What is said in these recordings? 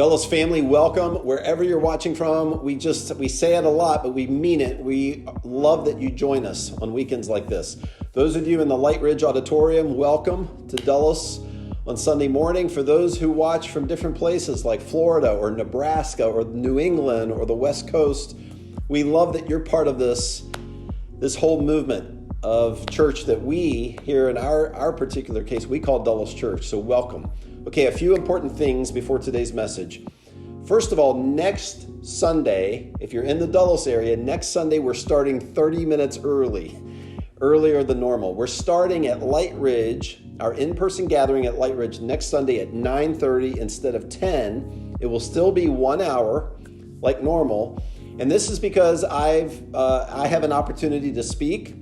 Dulles family, welcome wherever you're watching from. We say it a lot, but we mean it. We love that you join us on weekends like this. Those of you in the Lightridge Auditorium, welcome to Dulles on Sunday morning. For those who watch from different places like Florida or Nebraska or New England or the West Coast, we love that you're part of this whole movement of church that we here in our particular case, we call Dulles Church. So welcome. Okay, a few important things before today's message. First of all, next Sunday, if you're in the Dulles area, next Sunday we're starting 30 minutes earlier than normal. We're starting at Lightridge, our in-person gathering at Lightridge next Sunday at 9:30 instead of 10. It will still be 1 hour like normal. And this is because I have an opportunity to speak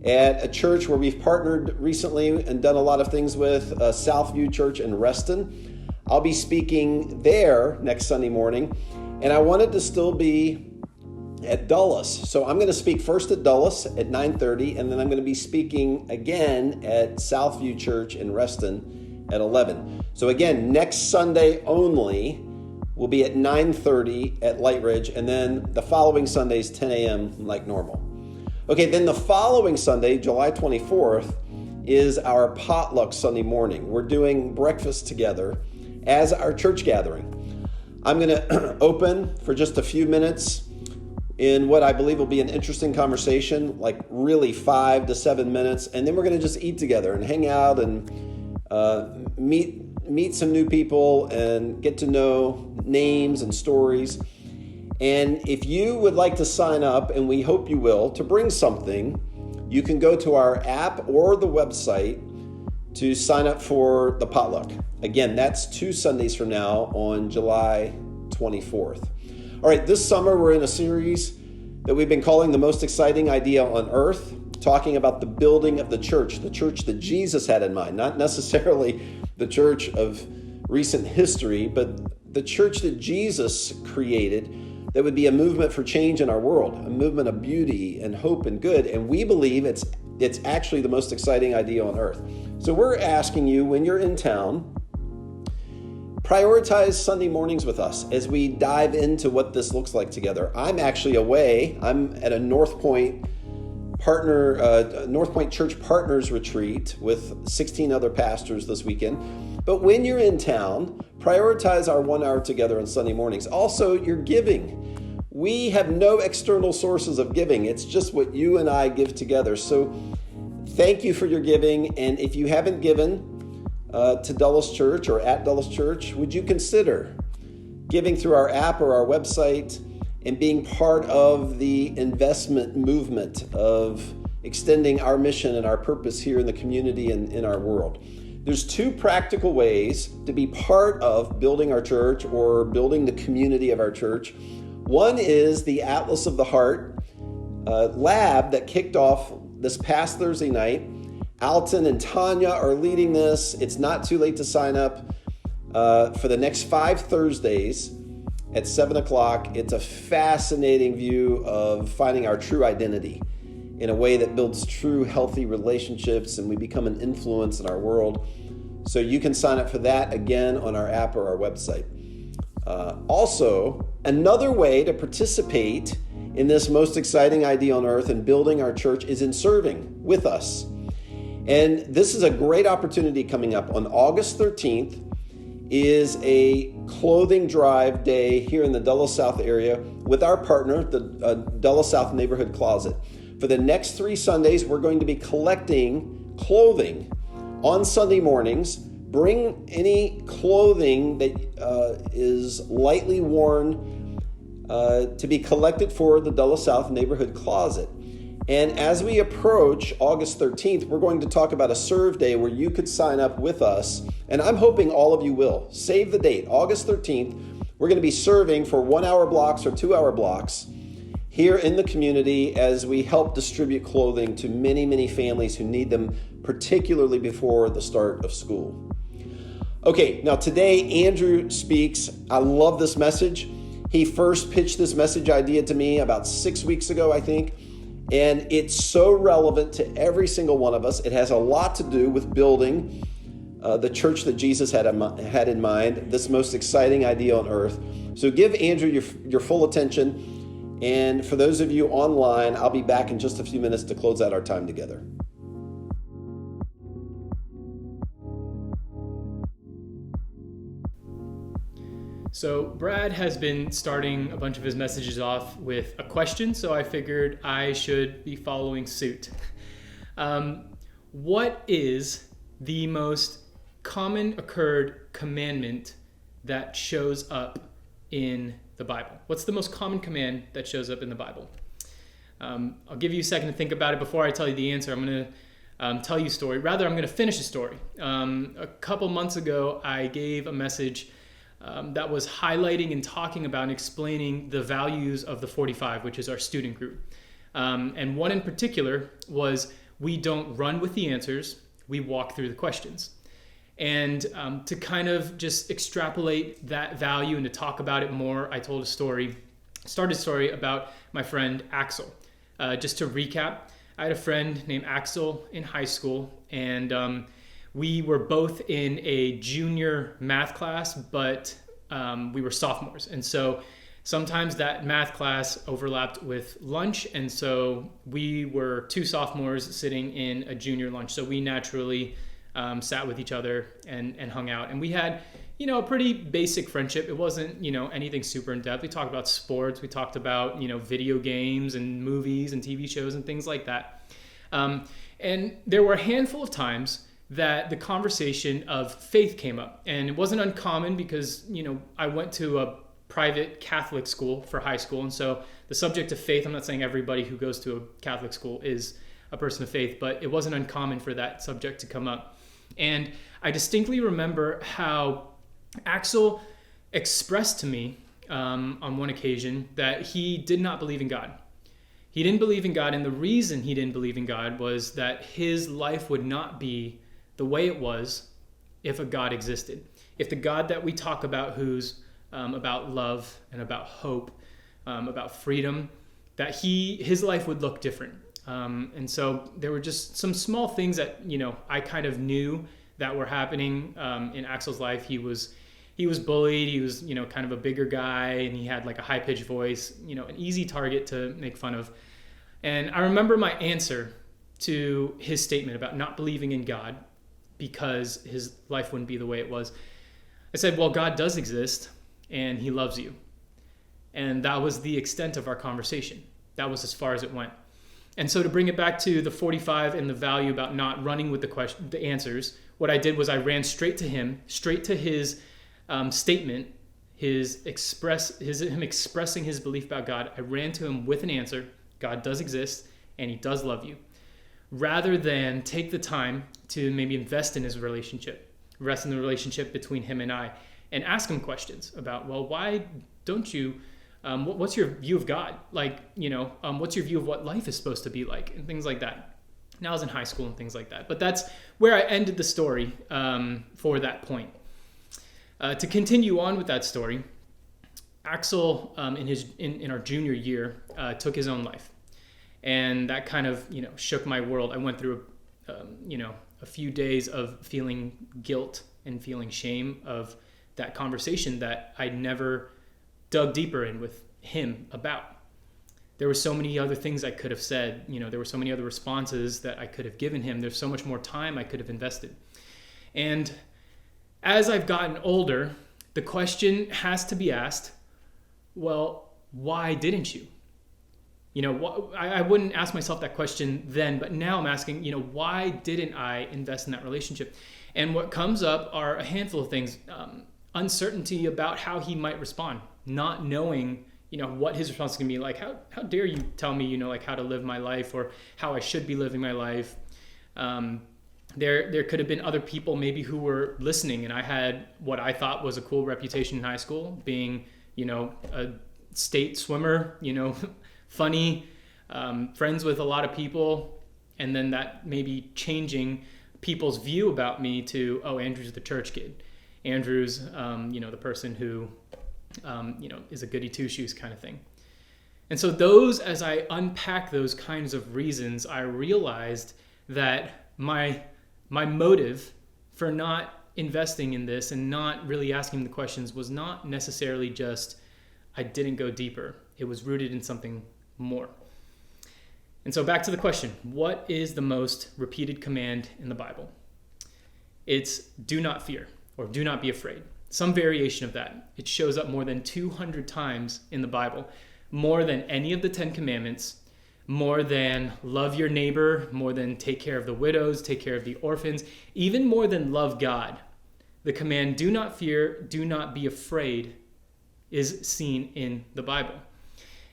at a church where we've partnered recently and done a lot of things with, Southview Church in Reston. I'll be speaking there next Sunday morning, and I wanted to still be at Dulles. So I'm going to speak first at Dulles at 9:30, and then I'm going to be speaking again at Southview Church in Reston at 11. So again, next Sunday only will be at 9:30 at Lightridge, and then the following Sunday is 10 a.m. like normal. Okay, then the following Sunday, July 24th, is our potluck Sunday morning. We're doing breakfast together as our church gathering. I'm going to open for just a few minutes in what I believe will be an interesting conversation, like really 5 to 7 minutes, and then we're going to just eat together and hang out and meet some new people and get to know names and stories. And if you would like to sign up, and we hope you will, to bring something, you can go to our app or the website to sign up for the potluck. Again, that's 2 Sundays from now on July 24th. All right, this summer we're in a series that we've been calling The Most Exciting Idea on Earth, talking about the building of the church that Jesus had in mind, not necessarily the church of recent history, but the church that Jesus created that would be a movement for change in our world, a movement of beauty and hope and good. And we believe it's actually the most exciting idea on earth. So we're asking you, when you're in town, prioritize Sunday mornings with us as we dive into what this looks like together. I'm actually away. I'm at a North Point Church Partners retreat with 16 other pastors this weekend. But when you're in town, prioritize our 1 hour together on Sunday mornings. Also, your giving. We have no external sources of giving. It's just what you and I give together. So thank you for your giving. And if you haven't given to Dulles Church or at Dulles Church, would you consider giving through our app or our website and being part of the investment movement of extending our mission and our purpose here in the community and in our world? There's 2 practical ways to be part of building our church or building the community of our church. One is the Atlas of the Heart lab that kicked off this past Thursday night. Alton and Tanya are leading this. It's not too late to sign up for the next 5 Thursdays at 7 o'clock. It's a fascinating view of finding our true identity in a way that builds true healthy relationships, and we become an influence in our world. So you can sign up for that again on our app or our website. Also, another way to participate in this most exciting idea on earth and building our church is in serving with us. And this is a great opportunity coming up. On August 13th is a clothing drive day here in the Dulles South area with our partner, the Dulles South Neighborhood Closet. For the next 3 Sundays, we're going to be collecting clothing on Sunday mornings. Bring any clothing that is lightly worn to be collected for the Dulles South Neighborhood Closet. And as we approach August 13th, we're going to talk about a serve day where you could sign up with us. And I'm hoping all of you will. Save the date, August 13th. We're going to be serving for 1 hour blocks or 2 hour blocks here in the community as we help distribute clothing to many, many families who need them, particularly before the start of school. Okay, now today Andrew speaks. I love this message. He first pitched this message idea to me about 6 weeks ago, I think. And it's so relevant to every single one of us. It has a lot to do with building the church that Jesus had in mind, this most exciting idea on earth. So give Andrew your full attention. And for those of you online, I'll be back in just a few minutes to close out our time together. So Brad has been starting a bunch of his messages off with a question, so I figured I should be following suit. What is the most common occurred commandment that shows up in the Bible? What's the most common command that shows up in the Bible? I'll give you a second to think about it. Before I tell you the answer, I'm going to tell you a story. Rather, I'm going to finish a story. A couple months ago, I gave a message that was highlighting and talking about and explaining the values of the 45, which is our student group. And one in particular was, we don't run with the answers, we walk through the questions. And to kind of just extrapolate that value and to talk about it more, I started a story about my friend Axel. Just to recap, I had a friend named Axel in high school, and we were both in a junior math class, but we were sophomores. And so sometimes that math class overlapped with lunch, and so we were two sophomores sitting in a junior lunch. So we naturally sat with each other and hung out. And we had, a pretty basic friendship. It wasn't, anything super in depth. We talked about sports. We talked about, video games and movies and TV shows and things like that. And there were a handful of times that the conversation of faith came up. And it wasn't uncommon because, I went to a private Catholic school for high school. And so the subject of faith, I'm not saying everybody who goes to a Catholic school is a person of faith, but it wasn't uncommon for that subject to come up. And I distinctly remember how Axel expressed to me on one occasion that he did not believe in God. He didn't believe in God, and the reason he didn't believe in God was that his life would not be the way it was if a God existed. If the God that we talk about, who's about love and about hope, about freedom, that his life would look different. And so there were just some small things that, I kind of knew that were happening in Axel's life. He was bullied. He was, kind of a bigger guy, and he had like a high-pitched voice, an easy target to make fun of. And I remember my answer to his statement about not believing in God because his life wouldn't be the way it was. I said, well, God does exist, and he loves you. And that was the extent of our conversation. That was as far as it went. And so to bring it back to the 45 and the value about not running with the answers, what I did was I ran straight to him, straight to his statement, him expressing his belief about God. I ran to him with an answer: God does exist and he does love you. Rather than take the time to maybe invest in the relationship between him and I, and ask him questions about, well, why don't you? What's your view of God? Like, what's your view of what life is supposed to be like, and things like that. Now I was in high school and things like that. But that's where I ended the story for that point. To continue on with that story, Axel, in our junior year, took his own life. And that kind of, shook my world. I went through, a few days of feeling guilt and feeling shame of that conversation that I never dug deeper in with him about. There were so many other things I could have said. There were so many other responses that I could have given him. There's so much more time I could have invested. And as I've gotten older, the question has to be asked, well, why didn't you? I wouldn't ask myself that question then, but now I'm asking, why didn't I invest in that relationship? And what comes up are a handful of things. Uncertainty about how he might respond, not knowing, what his response is going to be. Like, how dare you tell me, how to live my life or how I should be living my life. There could have been other people maybe who were listening, and I had what I thought was a cool reputation in high school, being, a state swimmer, funny, friends with a lot of people, and then that maybe changing people's view about me to, oh, Andrew's the church kid. Andrew's, the person who, is a goody two-shoes kind of thing. And so as I unpack those kinds of reasons, I realized that my motive for not investing in this and not really asking the questions was not necessarily just, I didn't go deeper. It was rooted in something more. And so back to the question, what is the most repeated command in the Bible? It's do not fear, or do not be afraid. Some variation of that. It shows up more than 200 times in the Bible, more than any of the 10 commandments, more than love your neighbor, more than take care of the widows, take care of the orphans, even more than love God. The command, do not fear, do not be afraid, is seen in the Bible.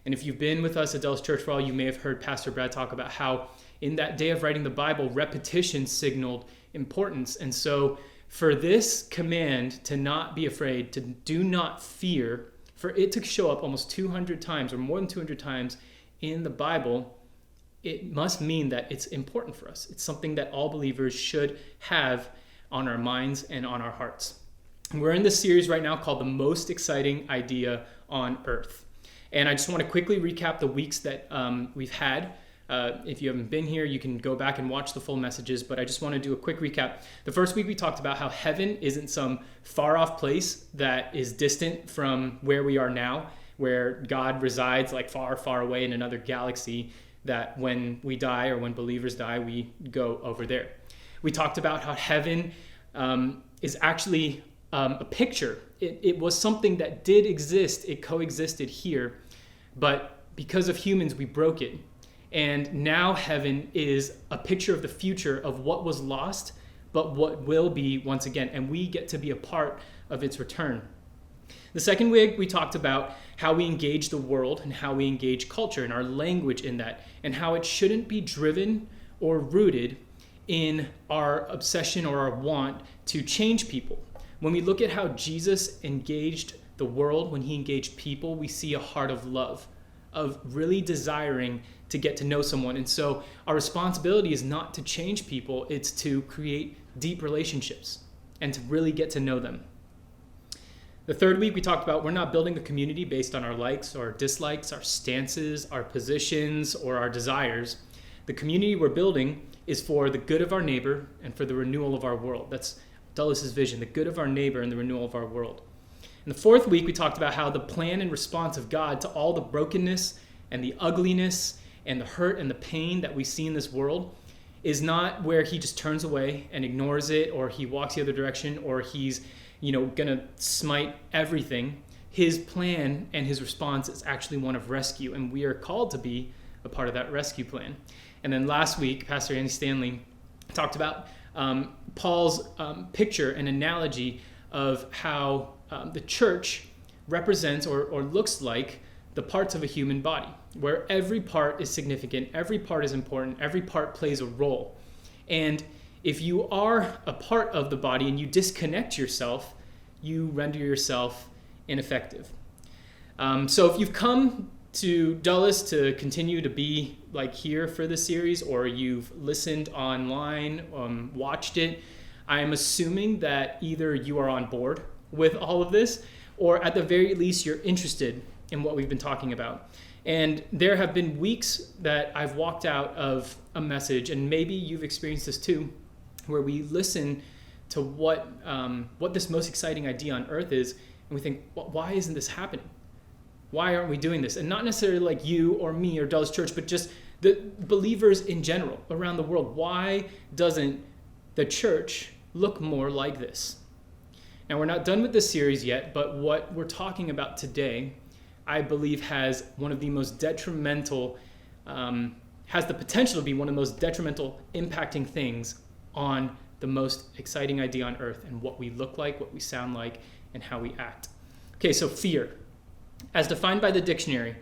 And if you've been with us at Dallas Church for All, you may have heard Pastor Brad talk about how in that day of writing the Bible, repetition signaled importance. And so for this command to not be afraid, to do not fear, for it to show up almost 200 times or more than 200 times in the Bible, it must mean that it's important for us. It's something that all believers should have on our minds and on our hearts. And we're in this series right now called The Most Exciting Idea on Earth. And I just want to quickly recap the weeks that we've had. If you haven't been here, you can go back and watch the full messages, but I just want to do a quick recap. The first week we talked about how heaven isn't some far off place that is distant from where we are now, where God resides like far, far away in another galaxy, that when we die or when believers die, we go over there. We talked about how heaven is actually a picture. It was something that did exist. It coexisted here, but because of humans, we broke it. And now heaven is a picture of the future of what was lost, but what will be once again. And we get to be a part of its return. The second week, we talked about how we engage the world and how we engage culture and our language in that, and how it shouldn't be driven or rooted in our obsession or our want to change people. When we look at how Jesus engaged the world, when he engaged people, we see a heart of love, of really desiring to get to know someone. And so our responsibility is not to change people, it's to create deep relationships and to really get to know them. The third week we talked about we're not building a community based on our likes or dislikes, our stances, our positions, or our desires. The community we're building is for the good of our neighbor and for the renewal of our world. That's Dulles' vision, the good of our neighbor and the renewal of our world. In the fourth week, we talked about how the plan and response of God to all the brokenness and the ugliness and the hurt and the pain that we see in this world is not where he just turns away and ignores it, or he walks the other direction, or he's gonna smite everything. His plan and his response is actually one of rescue, and we are called to be a part of that rescue plan. And then last week, Pastor Andy Stanley talked about Paul's picture and analogy of how the church represents or looks like the parts of a human body, where every part is significant, every part is important, every part plays a role. And if you are a part of the body and you disconnect yourself, you render yourself ineffective. So if you've come to Dulles to continue to be like here for the series, or you've listened online, watched it, I am assuming that either you are on board with all of this, or at the very least you're interested in what we've been talking about. And there have been weeks that I've walked out of a message, and maybe you've experienced this too, where we listen to what this most exciting idea on earth is, and we think, well, why isn't this happening? Why aren't we doing this? And not necessarily like you or me or Dulles Church, but just the believers in general around the world. Why doesn't the church look more like this? Now, we're not done with this series yet, but what we're talking about today, I believe, has one of the most detrimental, has the potential to be one of the most detrimental impacting things on the most exciting idea on earth, and what we look like, what we sound like, and how we act. Okay, so fear, as defined by the dictionary,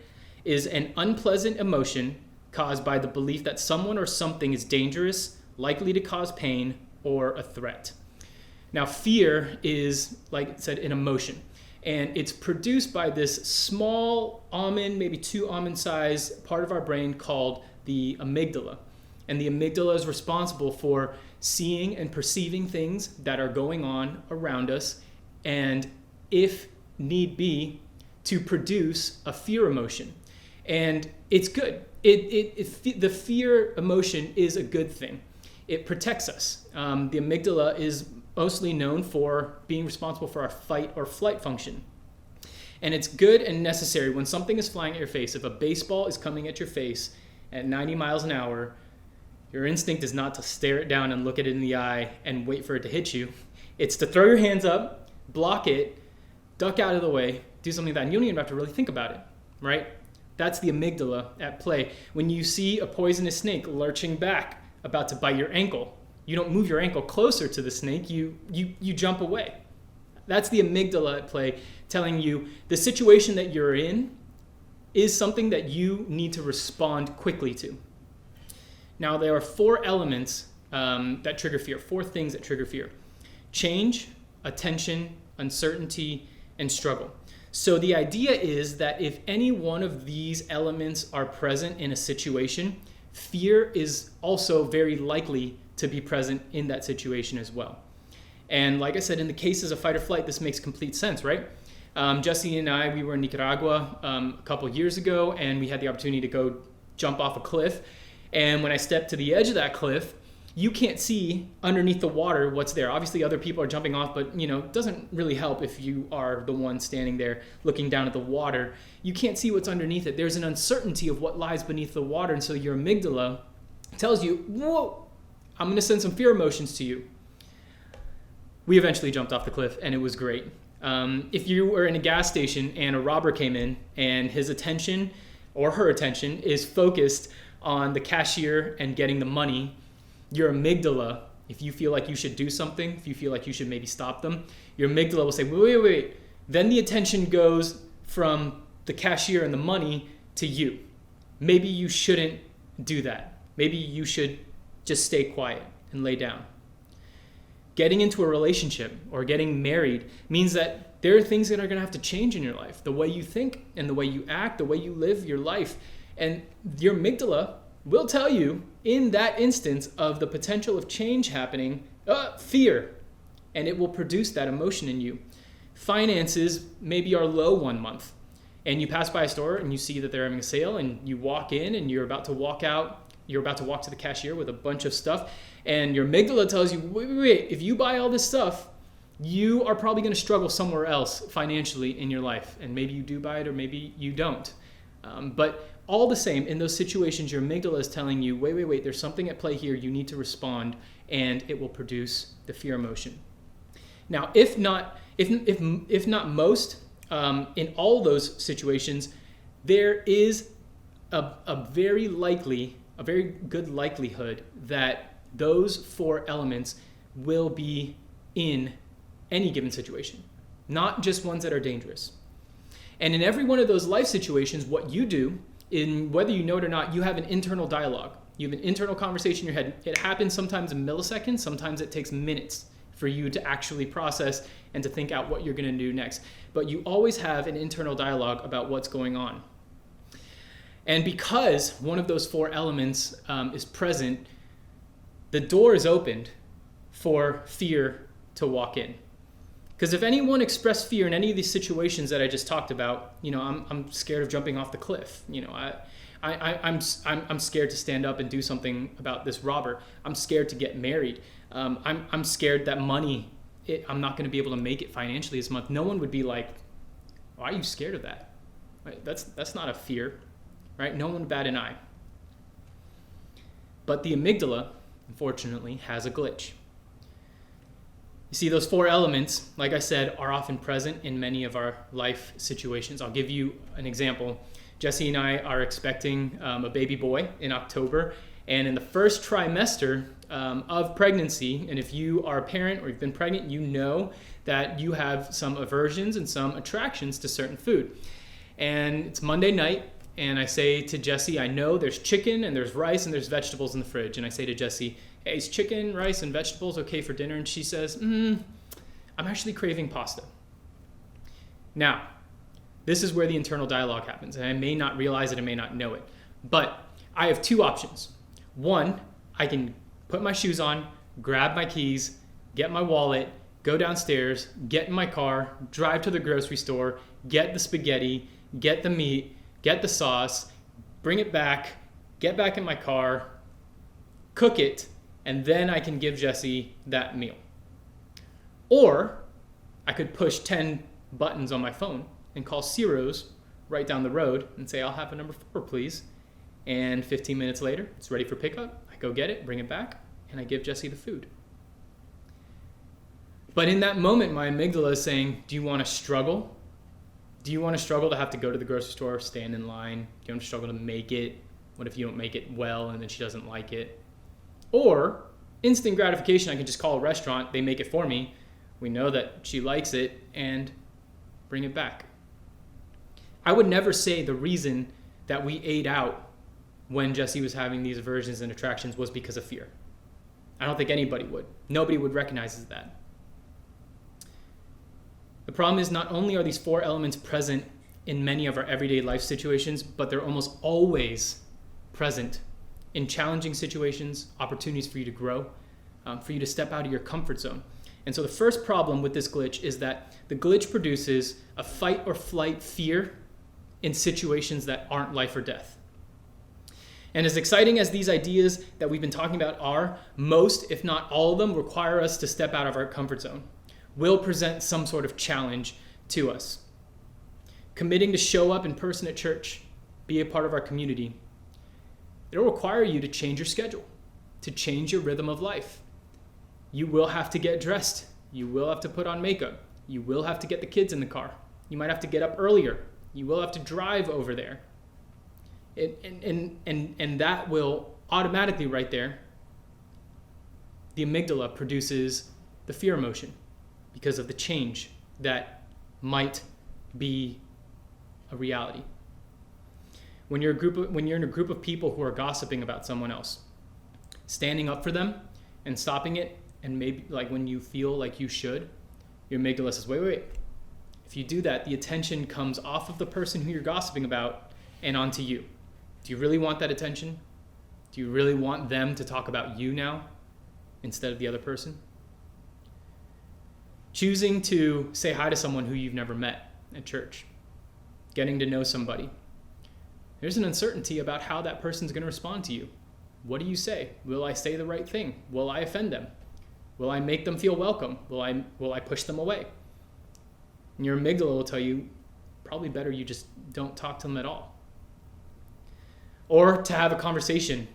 is an unpleasant emotion caused by the belief that someone or something is dangerous, likely to cause pain, or a threat. Now, fear is, like it said, an emotion, and it's produced by this small almond, maybe 2 almond size part of our brain called the amygdala. And the amygdala is responsible for seeing and perceiving things that are going on around us, and if need be, to produce a fear emotion. And it's good. The fear emotion is a good thing. It protects us. The amygdala is mostly known for being responsible for our fight or flight function. And it's good and necessary when something is flying at your face. If a baseball is coming at your face at 90 miles an hour, your instinct is not to stare it down and look at it in the eye and wait for it to hit you. It's to throw your hands up, block it, duck out of the way, do something like that. And you don't even have to really think about it, right? That's the amygdala at play. When you see a poisonous snake lurching back, about to bite your ankle, you don't move your ankle closer to the snake, you jump away. That's the amygdala at play, telling you the situation that you're in is something that you need to respond quickly to. Now, there are 4 elements that trigger fear, 4 things that trigger fear: change, attention, uncertainty, and struggle. So the idea is that if any one of these elements are present in a situation, fear is also very likely to be present in that situation as well. And like I said, in the cases of fight or flight, this makes complete sense, right? Jesse and I, we were in Nicaragua a couple years ago, and we had the opportunity to go jump off a cliff. And when I stepped to the edge of that cliff, you can't see underneath the water what's there. Obviously, other people are jumping off, but it doesn't really help if you are the one standing there looking down at the water. You can't see what's underneath it. There's an uncertainty of what lies beneath the water, and so your amygdala tells you, whoa, I'm going to send some fear emotions to you. We eventually jumped off the cliff, and it was great. If you were in a gas station and a robber came in and his attention or her attention is focused on the cashier and getting the money, your amygdala, if you feel like you should do something, if you feel like you should maybe stop them, your amygdala will say, wait. Then the attention goes from the cashier and the money to you. Maybe you shouldn't do that. Maybe you should just stay quiet and lay down. Getting into a relationship or getting married means that there are things that are going to have to change in your life. The way you think and the way you act, the way you live your life. And your amygdala will tell you in that instance of the potential of change happening, fear, and it will produce that emotion in you. Finances maybe are low one month, and you pass by a store and you see that they're having a sale, and you walk in and you're about to walk out. You're about to walk to the cashier with a bunch of stuff, and your amygdala tells you, wait, if you buy all this stuff, you are probably going to struggle somewhere else financially in your life, and maybe you do buy it or maybe you don't. But all the same, in those situations, your amygdala is telling you, wait, there's something at play here. You need to respond, and it will produce the fear emotion. Now, if not most, in all those situations, there is a very good likelihood that those 4 elements will be in any given situation, not just ones that are dangerous. And in every one of those life situations, what you do, in whether you know it or not, you have an internal dialogue. You have an internal conversation in your head. It happens sometimes in milliseconds, sometimes it takes minutes for you to actually process and to think out what you're going to do next. But you always have an internal dialogue about what's going on. And because one of those 4 elements is present, the door is opened for fear to walk in. Because if anyone expressed fear in any of these situations that I just talked about, I'm scared of jumping off the cliff. I'm scared to stand up and do something about this robber. I'm scared to get married. I'm scared that money, I'm not going to be able to make it financially this month. No one would be like, why are you scared of that? Right? That's not a fear, right? No one would bat an eye. But the amygdala, unfortunately, has a glitch. You see, those 4 elements, like I said, are often present in many of our life situations. I'll give you an example. Jesse and I are expecting a baby boy in October, and in the first trimester of pregnancy, and if you are a parent or you've been pregnant, you know that you have some aversions and some attractions to certain food. And it's Monday night, and I say to Jesse, I know there's chicken and there's rice and there's vegetables in the fridge. And I say to Jesse, hey, is chicken, rice, and vegetables okay for dinner? And she says, I'm actually craving pasta. Now, this is where the internal dialogue happens. And I may not realize it, I may not know it. But I have 2 options. One, I can put my shoes on, grab my keys, get my wallet, go downstairs, get in my car, drive to the grocery store, get the spaghetti, get the meat, get the sauce, bring it back, get back in my car, cook it, and then I can give Jesse that meal. Or I could push 10 buttons on my phone and call Ciro's right down the road and say, I'll have a number 4, please. And 15 minutes later, it's ready for pickup. I go get it, bring it back, and I give Jesse the food. But in that moment, my amygdala is saying, do you want to struggle? Do you want to struggle to have to go to the grocery store, stand in line? Do you want to struggle to make it? What if you don't make it well and then she doesn't like it? Or instant gratification, I can just call a restaurant, they make it for me. We know that she likes it and bring it back. I would never say the reason that we ate out when Jesse was having these aversions and attractions was because of fear. I don't think anybody would. Nobody would recognize that. The problem is not only are these 4 elements present in many of our everyday life situations, but they're almost always present in challenging situations, opportunities for you to grow, for you to step out of your comfort zone. And so the first problem with this glitch is that the glitch produces a fight or flight fear in situations that aren't life or death. And as exciting as these ideas that we've been talking about are, most, if not all of them, require us to step out of our comfort zone, will present some sort of challenge to us. Committing to show up in person at church, be a part of our community, it'll require you to change your schedule, to change your rhythm of life. You will have to get dressed. You will have to put on makeup. You will have to get the kids in the car. You might have to get up earlier. You will have to drive over there. And that will automatically right there, the amygdala produces the fear emotion because of the change that might be a reality. When you're in a group of people who are gossiping about someone else, standing up for them and stopping it, and maybe like when you feel like you should, your amygdala says, wait. If you do that, the attention comes off of the person who you're gossiping about and onto you. Do you really want that attention? Do you really want them to talk about you now instead of the other person? Choosing to say hi to someone who you've never met at church, getting to know somebody. There's an uncertainty about how that person's going to respond to you. What do you say? Will I say the right thing? Will I offend them? Will I make them feel welcome? Will I push them away? And your amygdala will tell you, probably better you just don't talk to them at all. Or to have a conversation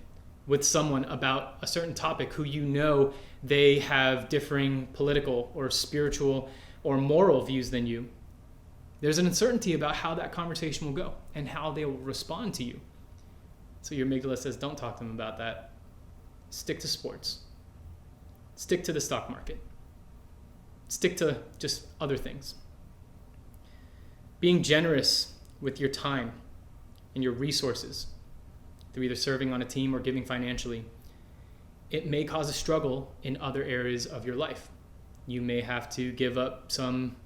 with someone about a certain topic who you know they have differing political or spiritual or moral views than you. There's an uncertainty about how that conversation will go and how they will respond to you. So your amygdala says, don't talk to them about that. Stick to sports. Stick to the stock market. Stick to just other things. Being generous with your time and your resources through either serving on a team or giving financially, it may cause a struggle in other areas of your life. You may have to give up some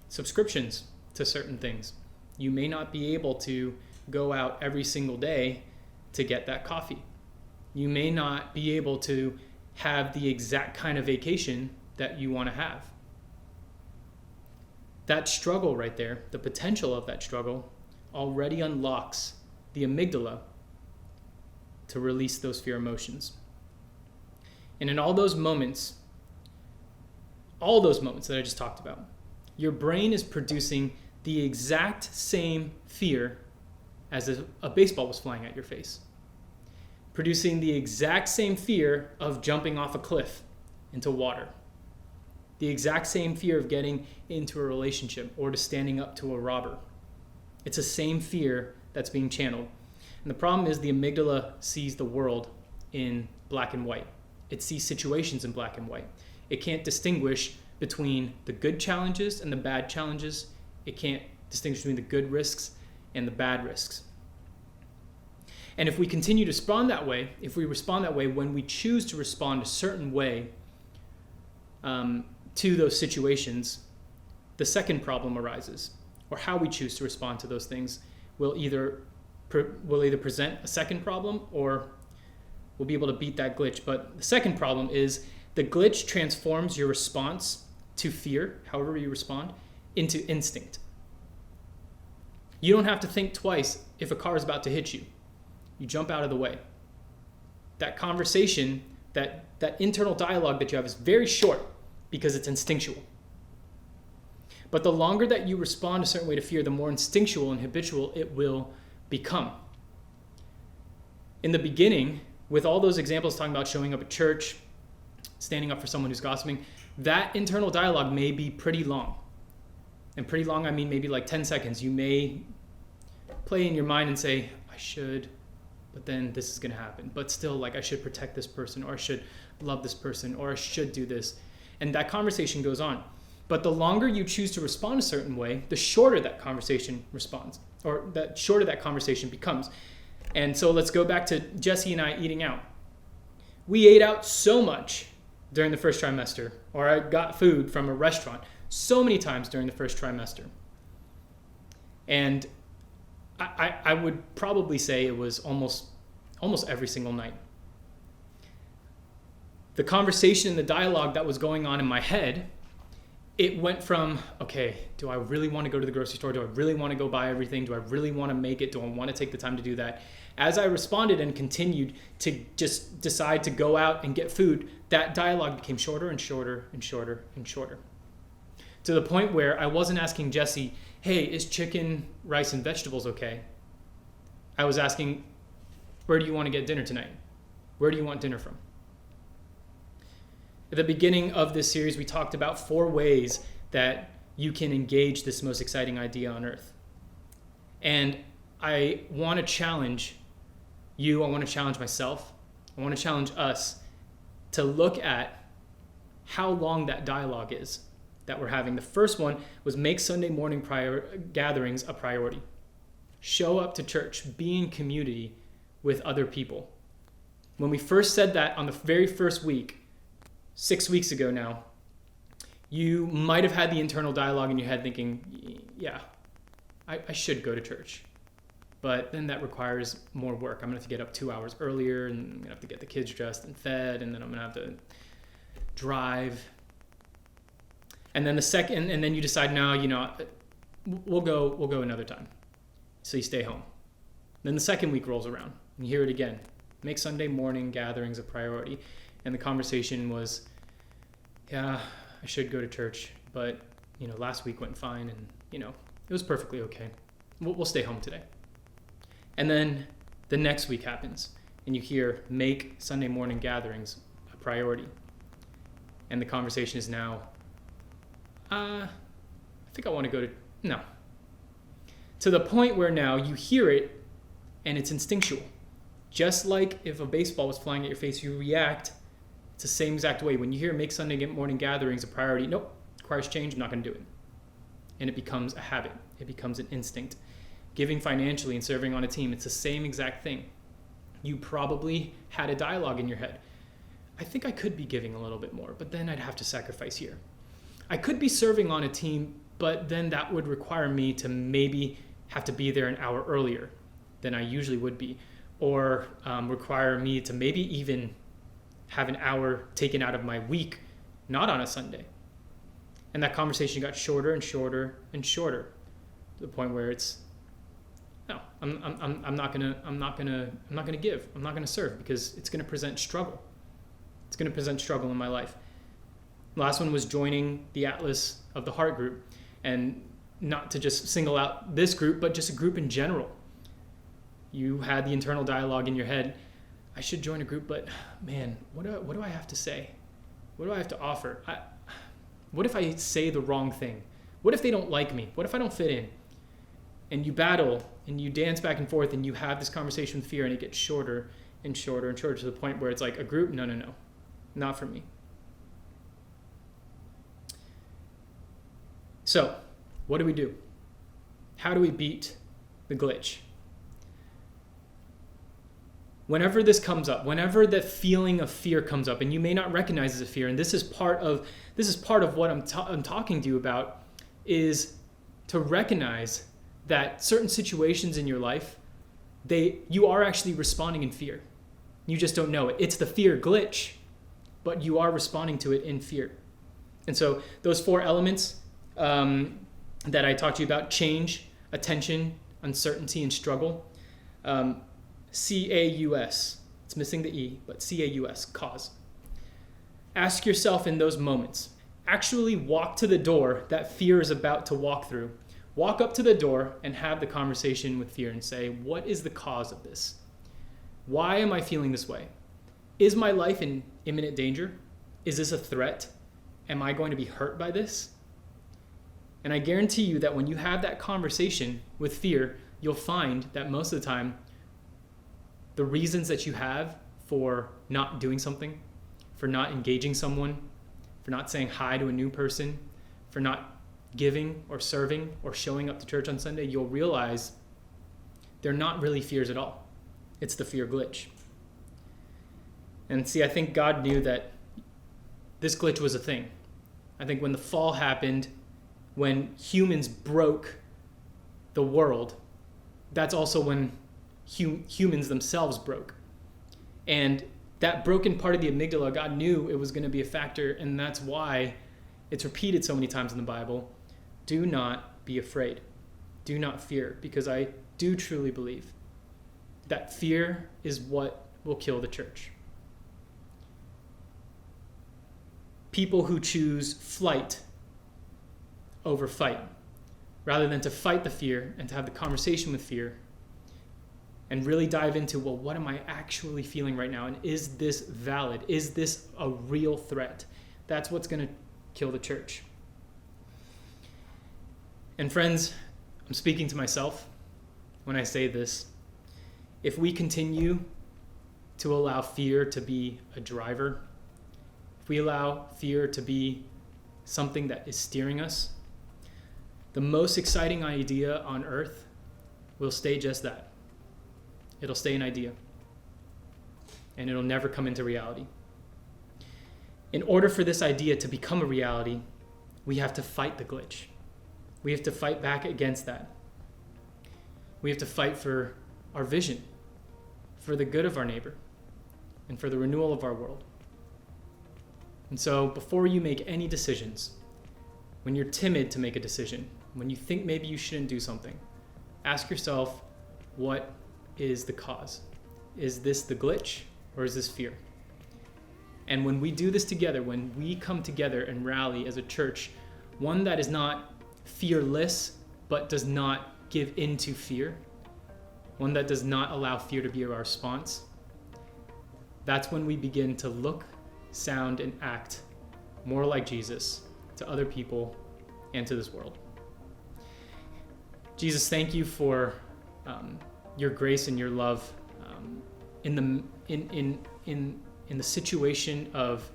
subscriptions to certain things. You may not be able to go out every single day to get that coffee. You may not be able to have the exact kind of vacation that you want to have. That struggle right there, the potential of that struggle, already unlocks the amygdala to release those fear emotions. And in all those moments that I just talked about, your brain is producing the exact same fear as if a baseball was flying at your face. Producing the exact same fear of jumping off a cliff into water. The exact same fear of getting into a relationship or to standing up to a robber. It's the same fear that's being channeled. And the problem is the amygdala sees the world in black and white. It sees situations in black and white. It can't distinguish between the good challenges and the bad challenges. It can't distinguish between the good risks and the bad risks. And if we continue to respond that way, if we respond that way when we choose to respond a certain way to those situations, the second problem arises, or how we choose to respond to those things will either present a second problem or we'll be able to beat that glitch. But the second problem is the glitch transforms your response to fear, however you respond, into instinct. You don't have to think twice if a car is about to hit you. You jump out of the way. That conversation, that internal dialogue that you have is very short. because it's instinctual. But the longer that you respond a certain way to fear, the more instinctual and habitual it will become. In the beginning, with all those examples talking about showing up at church, standing up for someone who's gossiping, that internal dialogue may be pretty long. And pretty long, I mean maybe like 10 seconds. You may play in your mind and say, I should, but then this is going to happen. But still, like, I should protect this person, or I should love this person, or I should do this. And that conversation goes on. But the longer you choose to respond a certain way, the shorter that conversation responds, or the shorter that conversation becomes. And so let's go back to Jesse and I eating out. We ate out so much during the first trimester, or I got food from a restaurant so many times during the first trimester. And I would probably say it was almost every single night. The conversation, the dialogue that was going on in my head, it went from, okay, do I really want to go to the grocery store? Do I really want to go buy everything? Do I really want to make it? Do I want to take the time to do that? As I responded and continued to just decide to go out and get food, that dialogue became shorter and shorter and shorter and shorter. To the point where I wasn't asking Jesse, hey, is chicken, rice, and vegetables okay? I was asking, where do you want to get dinner tonight? Where do you want dinner from? At the beginning of this series, we talked about 4 ways that you can engage this most exciting idea on earth. And I want to challenge you, I want to challenge myself, I want to challenge us to look at how long that dialogue is that we're having. The first one was make Sunday morning gatherings a priority. Show up to church, be in community with other people. When we first said that on the very first week, 6 weeks ago now, you might have had the internal dialogue in your head thinking, yeah, I should go to church. But then that requires more work. I'm going to have to get up 2 hours earlier, and I'm going to have to get the kids dressed and fed, and then I'm going to have to drive. And then and then you decide, no, we'll go another time. So you stay home. Then the second week rolls around, and you hear it again. Make Sunday morning gatherings a priority. And the conversation was, yeah, I should go to church, but, last week went fine, and, it was perfectly okay. We'll stay home today. And then the next week happens, and you hear, make Sunday morning gatherings a priority. And the conversation is now, I think I want to go to, no. To the point where now you hear it, and it's instinctual. Just like if a baseball was flying at your face, you react. It's the same exact way. When you hear make Sunday morning gatherings a priority, nope, requires change, I'm not going to do it. And it becomes a habit. It becomes an instinct. Giving financially and serving on a team, it's the same exact thing. You probably had a dialogue in your head. I think I could be giving a little bit more, but then I'd have to sacrifice here. I could be serving on a team, but then that would require me to maybe have to be there an hour earlier than I usually would be, or require me to maybe even have an hour taken out of my week, not on a Sunday. And that conversation got shorter and shorter and shorter, to the point where it's, no, I'm not gonna give. I'm not gonna serve, because it's gonna present struggle. It's gonna present struggle in my life. The last one was joining the Atlas of the Heart group, and not to just single out this group, but just a group in general. You had the internal dialogue in your head, I should join a group, but man, what do I have to say? What do I have to offer? What if I say the wrong thing? What if they don't like me? What if I don't fit in? And you battle, and you dance back and forth, and you have this conversation with fear, and it gets shorter and shorter and shorter, to the point where it's like, a group? No, not for me. So, what do? How do we beat the glitch? Whenever this comes up, whenever the feeling of fear comes up, and you may not recognize as a fear, and this is part of what I'm talking to you about, is to recognize that certain situations in your life, you are actually responding in fear. You just don't know it. It's the fear glitch, but you are responding to it in fear. And so those 4 elements that I talked to you about: change, attention, uncertainty, and struggle. CAUS. It's missing the E, but CAUS, cause. Ask yourself in those moments, actually walk to the door that fear is about to walk through. Walk up to the door and have the conversation with fear and say, what is the cause of this? Why am I feeling this way? Is my life in imminent danger? Is this a threat? Am I going to be hurt by this? And I guarantee you that when you have that conversation with fear, you'll find that most of the time, the reasons that you have for not doing something, for not engaging someone, for not saying hi to a new person, for not giving or serving or showing up to church on Sunday, you'll realize they're not really fears at all. It's the fear glitch. And see, I think God knew that this glitch was a thing. I think when the fall happened, when humans broke the world, that's also when humans themselves broke. And that broken part of the amygdala, God knew it was going to be a factor, and that's why it's repeated so many times in the Bible. Do not be afraid. Do not fear, because I do truly believe that fear is what will kill the church. People who choose flight over fight, rather than to fight the fear and to have the conversation with fear and really dive into, well, what am I actually feeling right now? And is this valid? Is this a real threat? That's what's going to kill the church. And friends, I'm speaking to myself when I say this. If we continue to allow fear to be a driver, if we allow fear to be something that is steering us, the most exciting idea on earth will stay just that. It'll stay an idea, and it'll never come into reality. In order for this idea to become a reality, we have to fight the glitch. We have to fight back against that. We have to fight for our vision, for the good of our neighbor, and for the renewal of our world. And so before you make any decisions, when you're timid to make a decision, when you think maybe you shouldn't do something, ask yourself, what is the cause? Is this the glitch, or is this fear? And when we do this together, when we come together and rally as a church, one that is not fearless, but does not give in to fear, one that does not allow fear to be our response, that's when we begin to look, sound, and act more like Jesus to other people and to this world. Jesus, thank you for your grace and your love in the situation of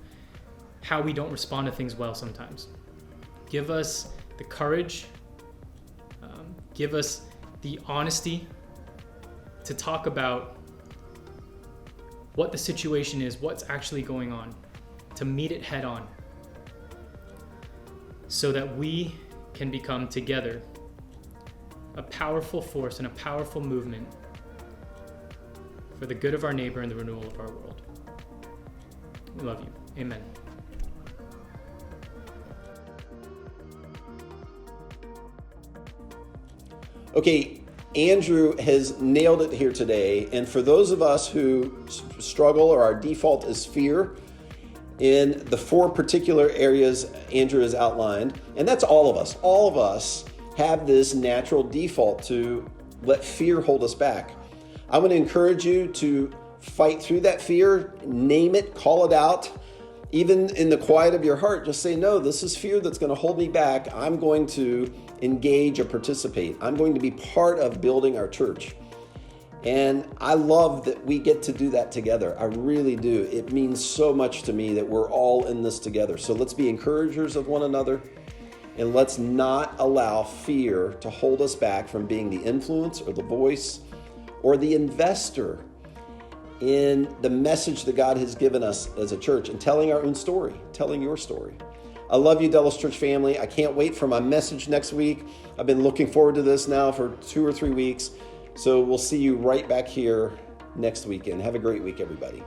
how we don't respond to things well sometimes. Give us the courage, give us the honesty to talk about what the situation is, what's actually going on, to meet it head on, so that we can become together a powerful force and a powerful movement for the good of our neighbor and the renewal of our world. We love you. Amen. Okay, Andrew has nailed it here today. And for those of us who struggle or our default is fear in the 4 particular areas Andrew has outlined, and that's all of us have this natural default to let fear hold us back. I want to encourage you to fight through that fear, name it, call it out. Even in the quiet of your heart, just say, no, this is fear that's going to hold me back. I'm going to engage or participate. I'm going to be part of building our church. And I love that we get to do that together. I really do. It means so much to me that we're all in this together. So let's be encouragers of one another, and let's not allow fear to hold us back from being the influence or the voice or the investor in the message that God has given us as a church and telling our own story, telling your story. I love you, Dallas Church family. I can't wait for my message next week. I've been looking forward to this now for 2 or 3 weeks. So we'll see you right back here next weekend. Have a great week, everybody.